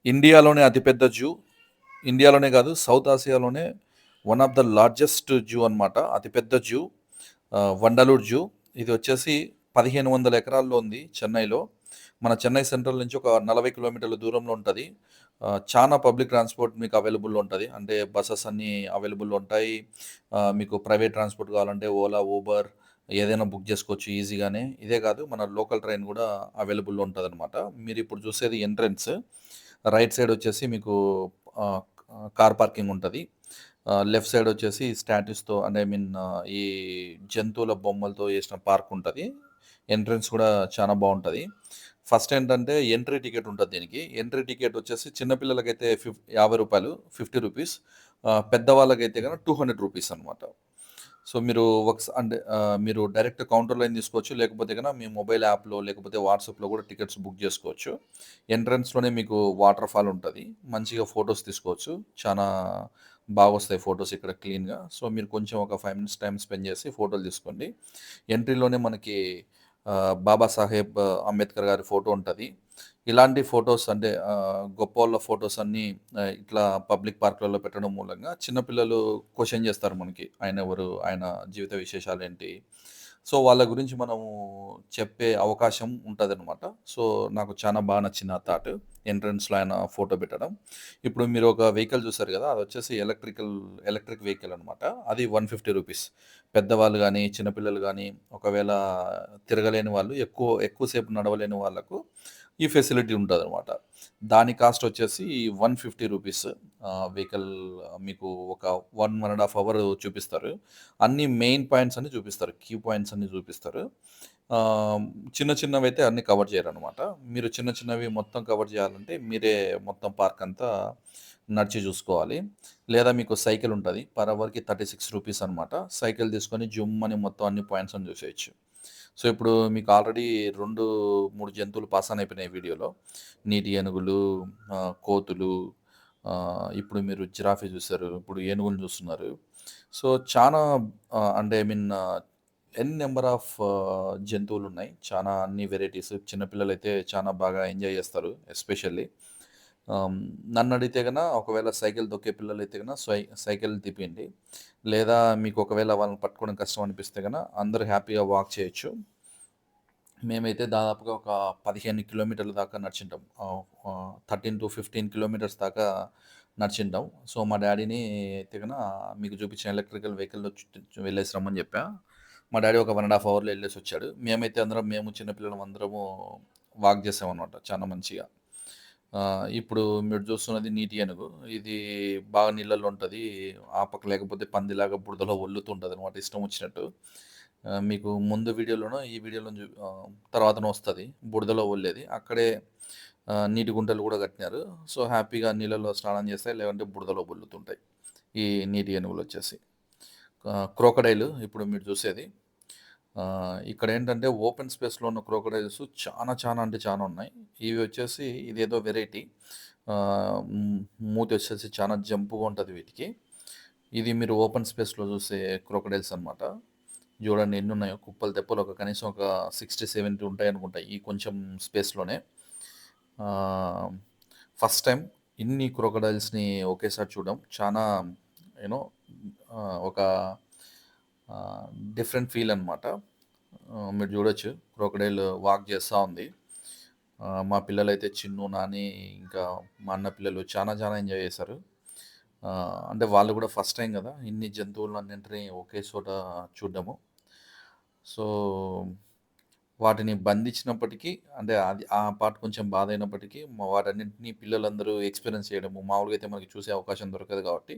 ఇండియాలోనే అతిపెద్ద జూ. ఇండియాలోనే కాదు, సౌత్ ఆసియాలోనే one of the largest zoo అనమాట. అతిపెద్ద జూ వండలూర్ జూ. ఇది వచ్చేసి 1500 ఎకరాల్లో ఉంది చెన్నైలో. మన చెన్నై సెంట్రల్ నుంచి ఒక 40 కిలోమీటర్ల దూరంలో ఉంటుంది. చాలా పబ్లిక్ ట్రాన్స్పోర్ట్ మీకు అవైలబుల్లో ఉంటుంది. అంటే బస్సెస్ అన్నీ అవైలబుల్లో ఉంటాయి. మీకు ప్రైవేట్ ట్రాన్స్పోర్ట్ కావాలంటే ఓలా, ఊబర్ ఏదైనా బుక్ చేసుకోవచ్చు ఈజీగానే. ఇదే కాదు, మన లోకల్ ట్రైన్ కూడా అవైలబుల్లో ఉంటుంది అనమాట. మీరు ఇప్పుడు చూసేది ఎంట్రన్స్. రైట్ సైడ్ వచ్చేసి మీకు కార్ పార్కింగ్ ఉంటుంది. లెఫ్ట్ సైడ్ వచ్చేసి స్టాట్యూస్తో అంటే ఐ మీన్ ఈ జంతువుల బొమ్మలతో చేసిన పార్క్ ఉంటుంది. ఎంట్రన్స్ కూడా చాలా బాగుంటుంది. ఫస్ట్ ఏంటంటే ఎంట్రీ టికెట్ ఉంటుంది దీనికి. ఎంట్రీ టికెట్ వచ్చేసి చిన్నపిల్లలకైతే 50 రూపాయలు, 50 రూపీస్. పెద్దవాళ్ళకైతే కనుక 200 రూపీస్ అనమాట. సో మీరు అంటే మీరు డైరెక్ట్ కౌంటర్లో అయినా తీసుకోవచ్చు, లేకపోతే కనుక మీ మొబైల్ యాప్లో లేకపోతే వాట్సాప్లో కూడా టికెట్స్ బుక్ చేసుకోవచ్చు. ఎంట్రన్స్లోనే మీకు వాటర్ ఫాల్ ఉంటుంది. మంచిగా ఫొటోస్ తీసుకోవచ్చు. చాలా బాగా వస్తాయి ఫొటోస్ ఇక్కడ క్లీన్గా. సో మీరు కొంచెం ఒక 5 మినిట్స్ టైం స్పెండ్ చేసి ఫోటోలు తీసుకోండి. ఎంట్రీలోనే మనకి బాబాసాహెబ్ అంబేద్కర్ గారి ఫోటో ఉంటుంది. ఇలాంటి ఫొటోస్ అంటే గొప్పోళ్ళ ఫొటోస్ అన్నీ ఇట్లా పబ్లిక్ పార్కులలో పెట్టడం మూలంగా చిన్నపిల్లలు క్వశ్చన్ చేస్తారు మనకి, ఆయన ఎవరు, ఆయన జీవిత విశేషాలు ఏంటి. సో వాళ్ళ గురించి మనము చెప్పే అవకాశం ఉంటుందన్నమాట. సో నాకు చాలా బాగా నచ్చింది ఆ థాట్, ఎంట్రన్స్లో ఆయన ఫోటో పెట్టడం. ఇప్పుడు మీరు ఒక వెహికల్ చూసారు కదా, అది వచ్చేసి ఎలక్ట్రిక్ వెహికల్ అనమాట. అది 150 రూపీస్. పెద్దవాళ్ళు కానీ చిన్నపిల్లలు కానీ ఒకవేళ తిరగలేని వాళ్ళు, ఎక్కువసేపు నడవలేని వాళ్ళకు ఈ ఫెసిలిటీ ఉంటుందన్నమాట. దాని కాస్ట్ వచ్చేసి 150 రూపీస్. వెహికల్ మీకు ఒక 1.5 అవర్ చూపిస్తారు. అన్ని మెయిన్ పాయింట్స్ అన్ని చూపిస్తారు, కీ పాయింట్స్ అన్ని చూపిస్తారు. చిన్న చిన్నవి అయితే అన్ని కవర్ చేయరనమాట. మీరు చిన్న చిన్నవి మొత్తం కవర్ చేయాలంటే మీరే మొత్తం పార్క్ అంతా నడిచి చూసుకోవాలి. లేదా మీకు సైకిల్ ఉంటుంది, పర్ అవర్కి 36 రూపీస్ అనమాట. సైకిల్ తీసుకొని జుమ్ అని మొత్తం అన్ని పాయింట్స్ అని చూసేయచ్చు. సో ఇప్పుడు మీకు ఆల్రెడీ 2, 3 జంతువులు పాస్ ఆన్ అయిపోయినాయి వీడియోలో. నీటి ఏనుగులు, కోతులు, ఇప్పుడు మీరు జిరాఫీ చూసారు, ఇప్పుడు ఏనుగులు చూస్తున్నారు. సో చాలా అంటే I mean N number of జంతువులున్నాయి. చాలా అన్ని వెరైటీస్. చిన్నపిల్లలైతే చాలా బాగా ఎంజాయ్ చేస్తారు ఎస్పెషల్లీ. నన్నడిగితే గనక ఒకవేళ సైకిల్ తొక్కే పిల్లలైతే గనక సైకిల్ తిప్పియండి. లేదా మీకు ఒకవేళ వాళ్ళని పట్టుకోవడం కష్టం అనిపిస్తే గనక అందరూ హ్యాపీగా వాక్ చేయొచ్చు. మేమైతే దాదాపుగా ఒక 15 కిలోమీటర్ల దాకా నడిచింటాం. 13-15 కిలోమీటర్స్ దాకా నడిచింటాం. సో మా డ్యాడీని అయితే గనక మీకు చూపించిన ఎలక్ట్రికల్ వెహికల్‌లో వెళ్ళేసి రమ్మని చెప్పా. మా డ్యాడీ ఒక 1.5 అవర్‌లో వెళ్ళేసి వచ్చాడు. మేమైతే మేము చిన్నపిల్లలం అందరము వాక్ చేసామన్నమాట చాలా మంచిగా. ఇప్పుడు మీరు చూస్తున్నది నీటి ఏనుగు. ఇది బాగా నీళ్ళల్లో ఉంటది. ఆపక లేకపోతే పందిలాగా బురదలో ఒల్లుతుంటదనమాట ఇష్టం వచ్చినట్టు. మీకు ముందు వీడియోలోనో, ఈ వీడియోలోనో తర్వాతనో వస్తది. బురదలో ఒల్లేది. అక్కడే నీటి గుంటలు కూడా కట్టినారు. సో హ్యాపీగా నీళ్ళలో స్నానం చేస్తాయి, లేదంటే బురదలో బొర్లుతుంటాయి ఈ నీటి ఏనుగులొచ్చేసి. క్రోకడైల్ ఇప్పుడు మీరు చూసేది. ఇక్కడేంటంటే ఓపెన్ స్పేస్‌లో ఉన్న క్రోకడైల్స్ చానా అంటే చానా ఉన్నాయి. ఇవి వచ్చేసి ఇదేదో వెరైటీ. మూతి వచ్చేసి చాలా జంపుగా ఉంటది వీటికి. ఇది మీరు ఓపెన్ స్పేస్‌లో చూసే క్రోకడైల్స్ అనమాట. చూడండి ఎన్నున్నాయో కుప్పలు తెప్పలు, ఒక కనీసం ఒక 60, 70 ఉంటాయనుకుంటా ఈ కొంచెం స్పేస్‌లోనే. ఫస్ట్ టైం ఇన్ని క్రోకడైల్స్‌ని ఒకేసారి చూడడం చాలా యూనో ఒక డిఫరెంట్ ఫీల్ అనమాట. మీరు చూడొచ్చు క్రోకడైల్ వాక్ చేస్తా ఉంది. మా పిల్లలైతే చిన్ను, నాని ఇంకా మా అన్న పిల్లలు చాలా ఎంజాయ్ చేశారు. అంటే వాళ్ళు కూడా ఫస్ట్ టైం కదా ఇన్ని జంతువులన్నింటినీ ఒకే చోట చూడడము. సో వాటిని బంధించినప్పటికీ అంటే అది ఆ పార్ట్ కొంచెం బాధైనప్పటికీ వాటన్నింటినీ పిల్లలందరూ ఎక్స్‌పీరియన్స్ చేయడము మామూలుగా అయితే మనకి చూసే అవకాశం దొరకదు కాబట్టి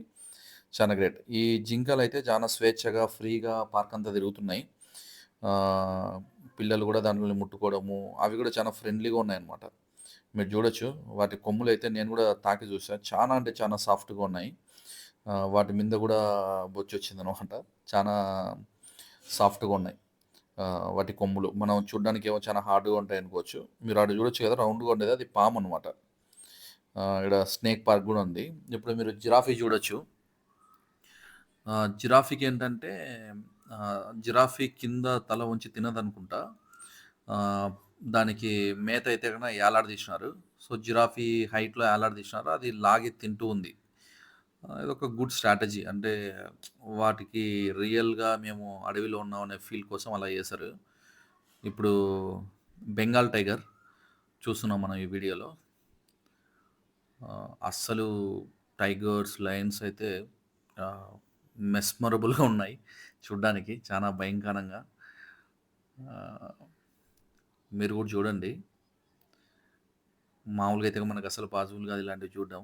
చాలా గ్రేట్. ఈ జింకలైతే చాలా స్వేచ్ఛగా, ఫ్రీగా పార్క్ అంతా తిరుగుతున్నాయి. పిల్లలు కూడా దాంట్లోని ముట్టుకోవడము, అవి కూడా చాలా ఫ్రెండ్లీగా ఉన్నాయన్నమాట. మీరు చూడొచ్చు వాటి కొమ్ములైతే నేను కూడా తాకి చూసా. చాలా అంటే చాలా సాఫ్ట్‌గా ఉన్నాయి. వాటి మీద కూడా బొచ్చొచ్చిందనమాట. చాలా సాఫ్ట్‌గా ఉన్నాయి వాటి కొమ్ములు. మనం చూడ్డానికేమో చాలా హార్డ్‌గా ఉంటాయనుకోవచ్చు. మీరు అటు చూడొచ్చు కదా, రౌండ్‌గా ఉండేది అది పాము అనమాట. ఈడ స్నేక్ పార్క్ కూడా ఉంది. ఇప్పుడు మీరు జిరాఫీ చూడొచ్చు. జిరాఫీకేంటంటే జిరాఫీ కింద తల ఉంచి తినదనుకుంటా. దానికి మేత అయితే గనక ఏలాడదీసినారు. సో, జిరాఫీ హైట్‌లో ఏలాడదీసినారు. అది లాగి తింటూ ఉంది. ఇదొక గుడ్ స్ట్రాటజీ. అంటే వాటికి రియల్‌గా మేము అడవిలో ఉన్నాం అనే ఫీల్ కోసం అలా చేశారు. ఇప్పుడు బెంగాల్ టైగర్ చూస్తున్నాం మనం ఈ వీడియోలో. అస్సలు టైగర్స్, లయన్స్ అయితే ఆహ్, మెస్మరబుల్‌గా ఉన్నాయి చూడ్డానికి. చానా భయంకరంగా. ఆహ్, మీరు గూడా చూడండి. మామూలుగా అయితే మనకసలు పాసిబుల్ కాదు ఇలాంటివి చూడడం.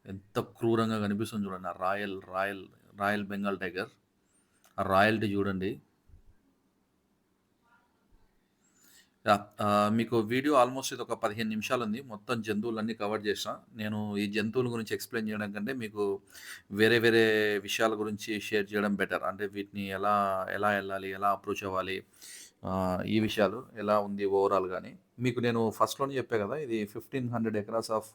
ఎంత క్రూరంగా కనిపిస్తుంది చూడండి. ఆ రాయల్ బెంగాల్ టైగర్. ఆ రాయల్టీ చూడండి. యాహ్! మీకు వీడియో ఆల్మోస్ట్ ఇదొక 15 నిమిషాలుంది. మొత్తం జంతువులన్నీ కవర్ చేశా. నేను ఈ జంతువుల గురించి ఎక్స్‌ప్లెయిన్ చేయడం కంటే మీకు వేరే విషయాల గురించి షేర్ చేయడం బెటర్. అంటే వీటిని ఎలా ఎళ్ళాలి? ఎలా అప్రోచ్ అవ్వాలి? ఈ విషయాలు ఎలా ఉంది ఓవరాల్‌గా అని. మీకు నేను ఫస్ట్‌లోనే చెప్పా కదా! ఇది 1500 ఎకరాస్ ఆఫ్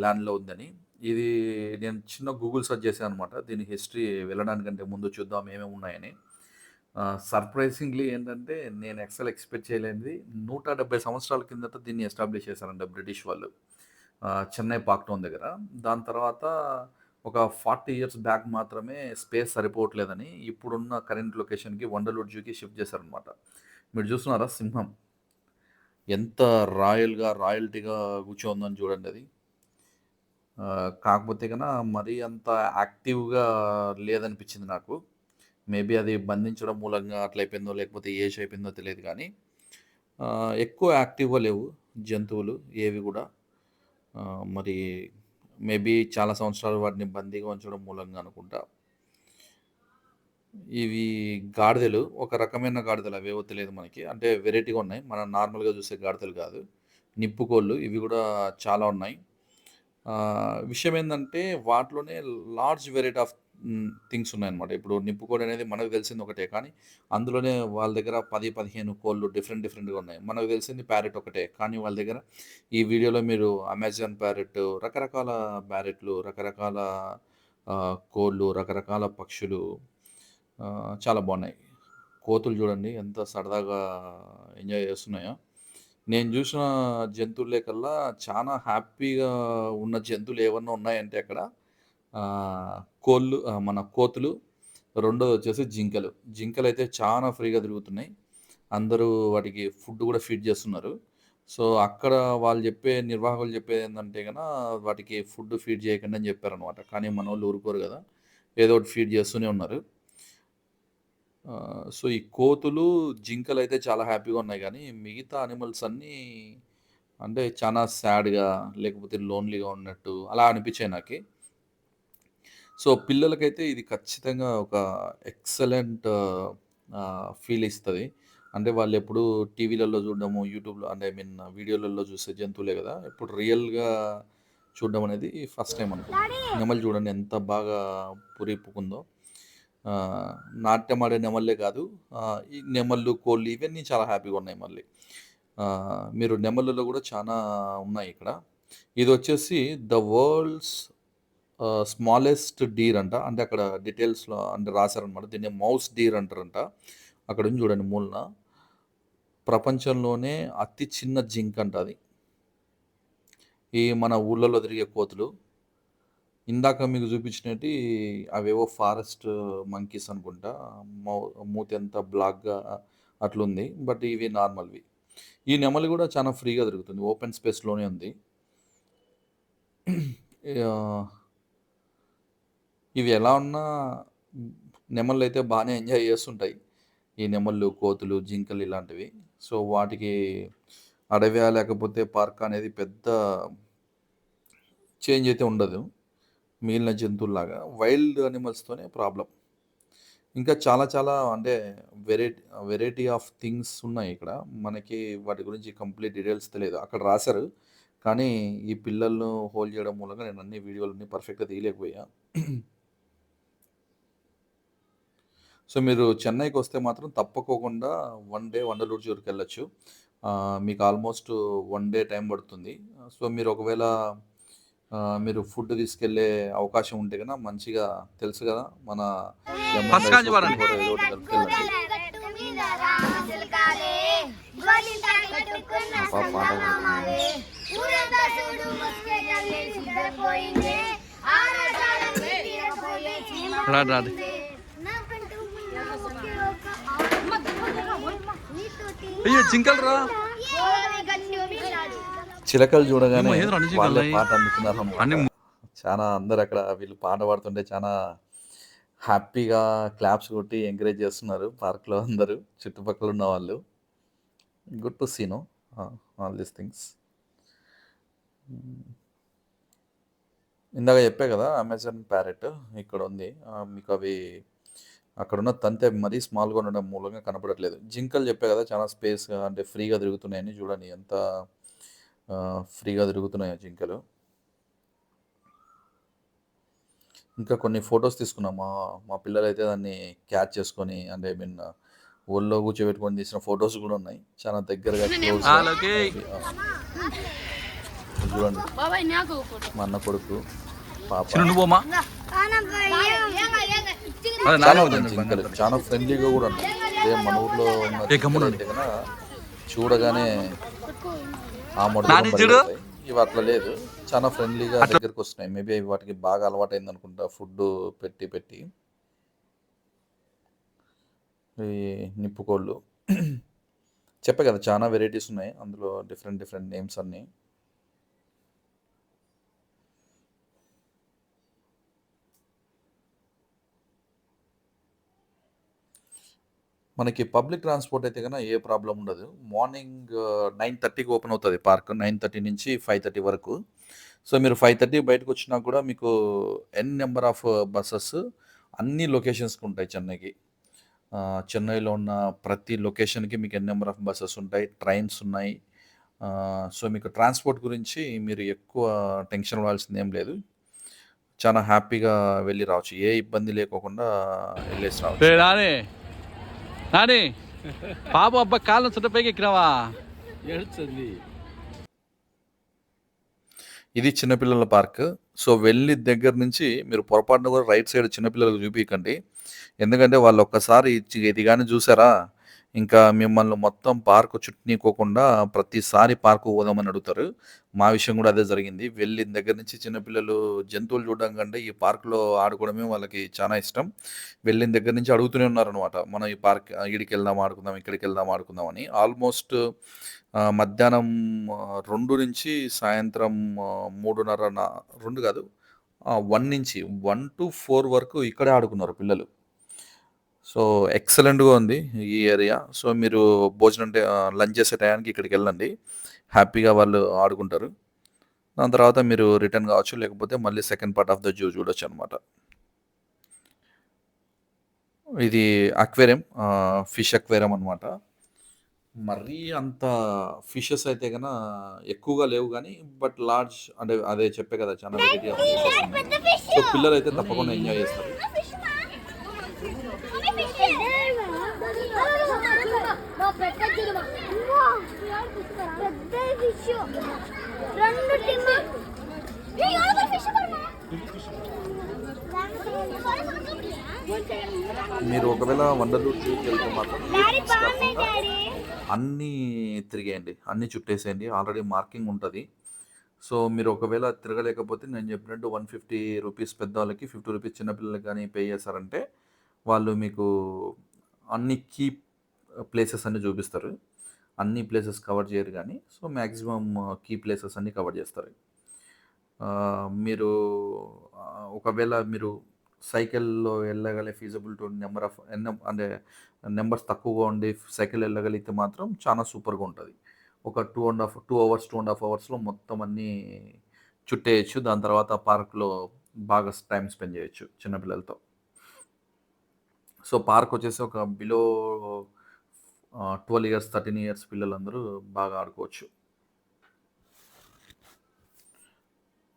ల్యాండ్‌లో ఉందని. ఇది నేను చిన్న గూగుల్ సెర్చ్ చేశాననమాట. దీని హిస్టరీ వెళ్ళడానికంటే ముందు చూద్దాం ఏమేమి ఉన్నాయని. సర్ప్రైజింగ్‌లీ ఏంటంటే నేను అస్సలు ఎక్స్‌పెక్ట్ చేయలేనిది 170 సంవత్సరాల కిందట దీన్ని ఎస్టాబ్లిష్ చేశారంట బ్రిటిష్ వాళ్ళు. చెన్నై పాక్‌టౌన్ దగ్గర. దాని తర్వాత ఒక 40 ఇయర్స్ బ్యాక్ మాత్రమే స్పేస్ సరిపోవట్లేదని ఇప్పుడున్న కరెంట్ లొకేషన్‌కి వండర్‌వుడ్ జూకి షిఫ్ట్ చేశారనమాట. మీరు చూస్తున్నారా సింహం ఎంత రాయల్టీగా కూర్చోందని చూడండది. కాకపోతే మరీ అంత యాక్టివ్‌గా లేదనిపించింది నాకు. మేబీ అది బంధించడం మూలంగా అట్లయిపోయిందో, లేకపోతే ఏజ్ అయిపోయిందో తెలీదు గానీ, ఎక్కువ యాక్టివ్‌గా లేవు జంతువులు ఏవి గూడా. మరి మేబీ చాలా సంవత్సరాలు వాటిని బందీగా ఉంచడం మూలంగా అనుకుంటా. ఇవి గాడిదలు. ఒక రకమైన గాడిదలు అవేవో తెలియదు మనకి. అంటే వెరైటీగా ఉన్నాయి. మనం నార్మల్‌గా చూసే గాడిదలు గాదు. నిప్పుకోళ్ళు ఇవి గూడా చాలా ఉన్నాయి. విషయం ఏందంటే వాటిలోనే లార్జ్ వెరైటీ ఆఫ్ థింగ్స్ ఉన్నాయన్నమాట. ఇప్పుడు నిప్పుకోడి అనేది మనకు తెలిసింది ఒకటే. కానీ అందులోనే వాళ్ళ దగ్గర 10, 15 కోళ్ళు డిఫరెంట్‌గా ఉన్నాయి. మనకు తెలిసింది ప్యారెట్ ఒకటే. కానీ వాళ్ళ దగ్గర ఈ వీడియోలో మీరు అమెజాన్ ప్యారెట్, రకరకాల ప్యారెట్‌లు, రకరకాల కోళ్ళు, రకరకాల పక్షులు చాలా బాగున్నాయి. కోతులు చూడండి ఎంత సరదాగా ఎంజాయ్ చేస్తున్నాయో. నేను చూసిన జంతువులే కల్లా చాలా హ్యాపీగా ఉన్న జంతువులు ఏమన్నా ఉన్నాయంటే అక్కడ కోళ్ళు మన కోతులు, రెండోదొచ్చేసి జింకలు. జింకలైతే చానా ఫ్రీగా తిరుగుతున్నాయి. అందరూ వాటికి ఫుడ్ గూడా ఫీడ్ చేస్తున్నారు. సో, అక్కడ వాళ్ళు నిర్వాహకులు చెప్పేదేందంటే వాటికి ఫుడ్ ఫీడ్ చేయకండి అని చెప్పారనమాట. కానీ మనోళ్ళు ఊరుకోరు గదా! ఏదో ఒకటి ఫీడ్ చేస్తూనే ఉన్నారు. సో, ఈ కోతులు, జింకలైతే చాలా హ్యాపీగా ఉన్నాయి గానీ, మిగతా యానిమల్స్ అన్నీ అంటే చానా సాడ్‌గా లేకపోతే లోన్‌లీగా ఉన్నట్టు అలా అనిపించాయి నాకి. సో, పిల్లలకైతే ఇది ఖచ్చితంగా ఒక ఎక్సలెంట్ ఫీల్ ఇస్తది. అంటే వాళ్ళెప్పుడూ టీవీలలో చూడడము, యూట్యూబ్‌లో అంటే ఐ మీన్ వీడియోలలో చూసే జంతువులే గదా! ఇప్పుడు రియల్‌గా చూడడం అనేది ఫస్ట్ టైమ్ అనుకుంటా. నెమలి చూడండి ఎంత బాగా పురిపుకుందో. ఆహ్, నాట్యమాడే నెమళ్ళే కాదు, ఈ నెమళ్ళు, కోళ్ళు ఇవన్నీ చాలా హ్యాపీగా ఉన్నాయి మళ్ళీ. మీరు నెమళ్ళలో గూడా చానా ఉన్నాయి ఇక్కడ. ఇదొచ్చేసి ద వరల్డ్స్ స్మాలెస్ట్ డీర్ అంట. అంటే అక్కడ డీటెయిల్స్‌లో అంటే రాసారనమాట. దీన్ని మౌస్ డీర్ అంటారంట. అక్కడుంది చూడండి మూలన. ప్రపంచంలోనే అతి చిన్న జింకంట అది. ఈ మన ఊర్లలో తిరిగే కోతులు. ఇందాక మీకు చూపించినట్టి అవేవో ఫారెస్ట్ మంకీస్ అనుకుంటా. మౌ మూతంతా బ్లాక్‌గా అట్లుంది. బట్ ఇవి నార్మల్‌వి. ఈ నెమలి గూడా చాలా ఫ్రీగా తిరుగుతుంది. ఓపెన్ స్పేస్‌లోనే ఉంది. యాహ్! ఇవి ఎలా ఉన్నా నెమళ్ళైతే బానే ఎంజాయ్ చేస్తుంటాయి. ఈ నెమళ్ళు, కోతులు, జింకలు ఇలాంటివి. సో, వాటికి అడవా లేకపోతే పార్కా అనేది పెద్ద చేంజ్ అయితే ఉండదు. మిగిలిన జంతువుల్లాగా. Wild యానిమల్స్‌తోనే problem. ఇంకా చాలా అంటే వెరైటీ ఆఫ్ థింగ్స్ ఉన్నాయి ఇక్కడ. మనకి వాటి గురించి కంప్లీట్ డీటెయిల్స్ తెలీదు. అక్కడ రాసారు. కానీ ఈ పిల్లలను హోల్డ్ చేయడం మూలంగా నేను అన్ని వీడియోలన్నీ పర్ఫెక్ట్‌గా తీయలేకపోయా. సో, మీరు చెన్నైకొస్తే మాత్రం తప్పకోకుండా వన్ డే వండర్‌లూర్ జూకెళ్ళొచ్చు. మీకు ఆల్మోస్ట్ 1 డే టైం పడుతుంది. సో, మీరు ఒకవేళ మీరు ఫుడ్ తీసుకెళ్ళే అవకాశం ఉంటే మంచిగా తెలుసు గదా! మన లెమన్ ఫస్ట్ రైసో, కాంచి వారండి పులిహోర ఏదో ఒకటి కలుపుకెళ్ళండి. పాప పాట పాడుతుంది. రాడు రాడు అయ్యో జింకలు రా చిలకలు చూడగానే ఏమో, ఏదో అన్ని చిలకలు వాళ్ళే ఉన్నాయి. పాట అందుకున్నారు అన్ని అన్నమాట. చాలా అందరు అక్కడ వీళ్ళు పాట పాడుతుంటే చాలా హ్యాపీగా క్లాప్స్ కొట్టి ఎంకరేజ్ చేస్తున్నారు పార్క్లో అందరూ చుట్టుపక్కల ఉన్న వాళ్ళు. Good to see no all these things. ఇందాక చెప్పా కదా అమెజాన్ ప్యారెట్ ఇక్కడ ఉంది. మీకు అవి అక్కడున్న తంతె మరీ స్మాల్గా ఉండడం మూలంగా కనపడట్లేదు. జింకలు చెప్పా కదా చాలా స్పేస్గా అంటే ఫ్రీగా తిరుగుతున్నాయని. చూడండి ఎంత ఫ్రీగా తిరుగుతున్నాయో జింకలు. ఇంకా కొన్ని ఫొటోస్ తీసుకున్నాం. మా పిల్లలైతే దాన్ని క్యాచ్ చేసుకొని అంటే ఐ మీన్ ఒళ్ళో కూర్చోబెట్టుకొని తీసిన ఫొటోస్ కూడా ఉన్నాయి. చాలా దగ్గరగా క్లోజ్గా. వాళ్ళకి చూడండి మా అన్న కొడుకు పాప చిన్న నువ్వు పోమా అదే చాలా నానే ఉన్నాయి జింకలు. చాలా ఫ్రెండ్లీగా కూడా ఉన్నాయి. అదే మన ఊర్లో ఉన్న ఏ గమ్మున జింకలు అంటే కన్నా చూడగానే ఆ నాని మొదటి చూడు. పరిగెడతాయి. ఇవి అట్లా లేదు, చాలా ఫ్రెండ్లీగా దగ్గరకు వస్తున్నాయి. మేబీ వాటికి బాగా అలవాటైంది అనుకుంటా ఫుడ్ పెట్టి పెట్టి. ఈ నిప్పుకోళ్ళు చెప్పా కదా చాలా వెరైటీస్ ఉన్నాయి అందులో, డిఫరెంట్ డిఫరెంట్ నేమ్స్ అన్నీ. మనకి పబ్లిక్ ట్రాన్స్పోర్ట్ అయితే కన్నా ఏ ప్రాబ్లం ఉండదు. మార్నింగ్ 9:30కి ఓపెన్ అవుతుంది పార్క్. 9:30 నుంచి 5:30 వరకు. సో మీరు 5:30 బయటకు వచ్చినా కూడా మీకు ఎన్ నెంబర్ ఆఫ్ బస్సెస్ అన్ని లొకేషన్స్కి ఉంటాయి చెన్నైకి. చెన్నైలో ఉన్న ప్రతి లొకేషన్కి మీకు ఎన్ నెంబర్ ఆఫ్ బస్సెస్ ఉంటాయి, ట్రైన్స్ ఉన్నాయి. సో మీకు ట్రాన్స్పోర్ట్ గురించి మీరు ఎక్కువ టెన్షన్ పడాల్సింది ఏం లేదు. చాలా హ్యాపీగా వెళ్ళి రావచ్చు, ఏ ఇబ్బంది లేకోకుండా వెళ్ళేసి రావచ్చు. నాని నాని పాప అబ్బా కాళ్ళ చుట్ట పైకి ఎక్కినావా ఏడుస్తుంది. ఇది చిన్నపిల్లల పార్క్. సో వెళ్ళి దగ్గర నుంచి మీరు పొరపాటున కూడా రైట్ సైడ్ చిన్నపిల్లలకు చూపించకండి. ఎందుకంటే వాళ్ళు ఒక్కసారి ఇది కానీ చూసారా ఇంకా మిమ్మల్ని మొత్తం పార్క్ చుట్టనీకోకుండా ప్రతిసారి పార్కు పోదామని అడుగుతారు. మా విషయం కూడా అదే జరిగింది. వెళ్ళిన దగ్గర నుంచి చిన్నపిల్లలు జంతువులు చూడడం కంటే ఈ పార్క్లో ఆడుకోవడమే వాళ్ళకి చాలా ఇష్టం. వెళ్ళిన దగ్గర నుంచి అడుగుతూనే ఉన్నారనమాట, మనం ఈ పార్క్ ఇక్కడికి వెళ్దాం ఆడుకుందాం, ఇక్కడికి వెళ్దాం ఆడుకుందాం అని. ఆల్మోస్ట్ మధ్యాహ్నం 2 నుంచి సాయంత్రం 3:30 2 కాదు 1 నుంచి 1 to 4 వరకు ఇక్కడే ఆడుకున్నారు పిల్లలు. సో ఎక్సలెంట్గా ఉంది ఈ ఏరియా. సో మీరు భోజనం లంచ్ చేసే టయానికి ఇక్కడికి వెళ్ళండి, హ్యాపీగా వాళ్ళు ఆడుకుంటారు. దాని తర్వాత మీరు రిటర్న్ కావచ్చు, లేకపోతే మళ్ళీ second part of the zoo చూడొచ్చు అనమాట. ఇది అక్వేరియం, ఫిష్ అక్వేరియం అనమాట. మరీ అంత ఫిషెస్ అయితే కన్నా ఎక్కువగా లేవు కానీ బట్ లార్జ్ అంటే అదే చెప్పే కదా చాలా వెరైటీ ఆఫ్ ఫిషెస్ ఉన్నాయి. సో పిల్లలు అయితే తప్పకుండా ఎంజాయ్ చేస్తారు. మీరు ఒకవేళ వండర్లూర్ జూకి వెళ్తే మాత్రం అన్నీ తిరిగేయండి, అన్నీ చుట్టేసేయండి. ఆల్రెడీ మార్కింగ్ ఉంటుంది. సో మీరు ఒకవేళ తిరగలేకపోతే నేను చెప్పినట్టు 150 రూపీస్ పెద్దవాళ్ళకి, 50 రూపీస్ చిన్నపిల్లలకి కానీ పే చేశారంటే వాళ్ళు మీకు అన్ని కీ ప్లేసెస్ అన్నీ చూపిస్తారు. అన్ని ప్లేసెస్ కవర్ చేయరు కానీ సో మ్యాక్సిమం కీ ప్లేసెస్ అన్నీ కవర్ చేస్తారు. మీరు ఒకవేళ మీరు సైకిల్లో వెళ్ళగలిగే ఫీజబుల్ టు నెంబర్ ఆఫ్ అంటే నెంబర్స్ తక్కువగా ఉండి సైకిల్ వెళ్ళగలిగితే మాత్రం చాలా సూపర్గా ఉంటుంది. ఒక 2 అవర్స్ 2.5 అవర్స్లో మొత్తం అన్నీ చుట్టేయచ్చు. దాని తర్వాత పార్క్లో బాగా టైం స్పెండ్ చేయొచ్చు చిన్నపిల్లలతో. సో పార్క్ వచ్చేసి ఒక బిలో 12 ఇయర్స్ 13 ఇయర్స్ పిల్లలందరూ బాగా ఆడుకోవచ్చు.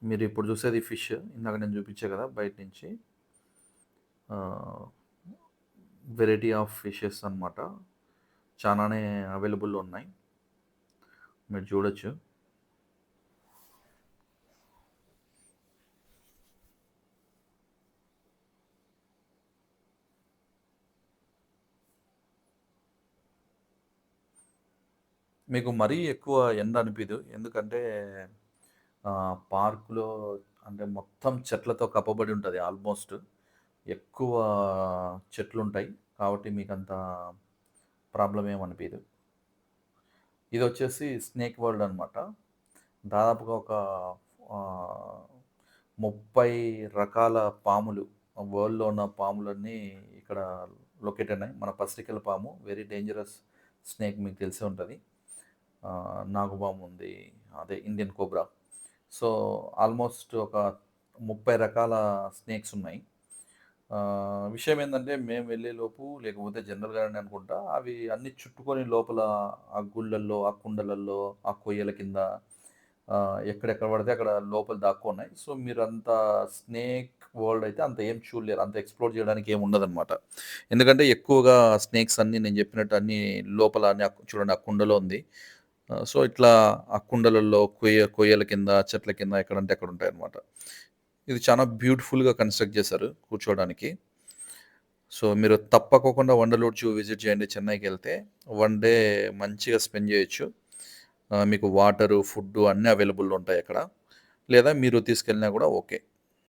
మీరు ఇప్పుడు చూసేది ఫిష్, ఇందాక నేను చూపించే కదా బయట నుంచి వెరైటీ ఆఫ్ ఫిషెస్ అనమాట. చాలానే అవైలబుల్లో ఉన్నాయి, మీరు చూడొచ్చు. మీకు మరీ ఎక్కువ ఎండ అనిపియదు. ఎందుకంటే పార్క్‌లో అంటే మొత్తం చెట్లతో కప్పబడి ఉంటది ఆల్మోస్ట్. ఎక్కువ చెట్లుంటాయి. కాబట్టి మీకంత ప్రాబ్లమ్ ఏమి అనిపియదు. ఇదొచ్చేసి స్నేక్ వరల్డ్ అనమాట. దాదాపుగా ఒక ఆహ్, 30 రకాల పాములు వరల్డ్‌లో ఉన్న పాములన్నీ ఇక్కడ లొకేట్ ఉన్నాయి. మన పసిరికల పాము వెరీ డేంజరస్ స్నేక్ మీకు తెలిసే ఉంటది. నాగుపాము ఉంది. అదే ఇండియన్ కోబ్రా. సో, ఆల్మోస్ట్ ఒక 30 రకాల స్నేక్స్ ఉన్నాయి. విషయం ఏందంటే మేము వెళ్ళేలోపు లేకపోతే జనరల్‌గానే అనుకుంటా అవి అన్నీ చుట్టుకొని లోపల ఆ గుళ్ళల్లో, ఆ కుండలల్లో, ఆ కొయ్యల కింద ఎక్కడెక్కడ పడితే అక్కడ లోపల దాక్కున్నాయి. సో, మీరంత స్నేక్ వరల్డ్ అయితే అంత ఏం చూడలేరు. అంత ఎక్స్‌ప్లోర్ చేయడానికి ఏమి ఉండదనమాట. ఎందుకంటే ఎక్కువగా స్నేక్స్ అన్నీ నేను చెప్పినట్టు అన్నీ లోపల అన్ని చూడండి ఆ కుండలో ఉంది. సో, ఇట్లా ఆ కుండలలో కొయ్యల కింద, చెట్ల కింద ఎక్కడంటే అక్కడ ఉంటాయన్నమాట. ఇది చాలా బ్యూటిఫుల్‌గా కన్‌స్ట్రక్ట్ చేశారు కూర్చోవడానికి. సో, మీరు తప్పకోకుండా వండర్‌లూర్ జూ విజిట్ చేయండి చెన్నైకెళ్తే. వన్ డే మంచిగా స్పెండ్ చేయొచ్చు. మీకు వాటరు, ఫుడ్డు అన్నీ అవైలబుల్‌లో ఉంటాయక్కడ. లేదా మీరు తీసుకెళ్ళినా కూడా ఓకే.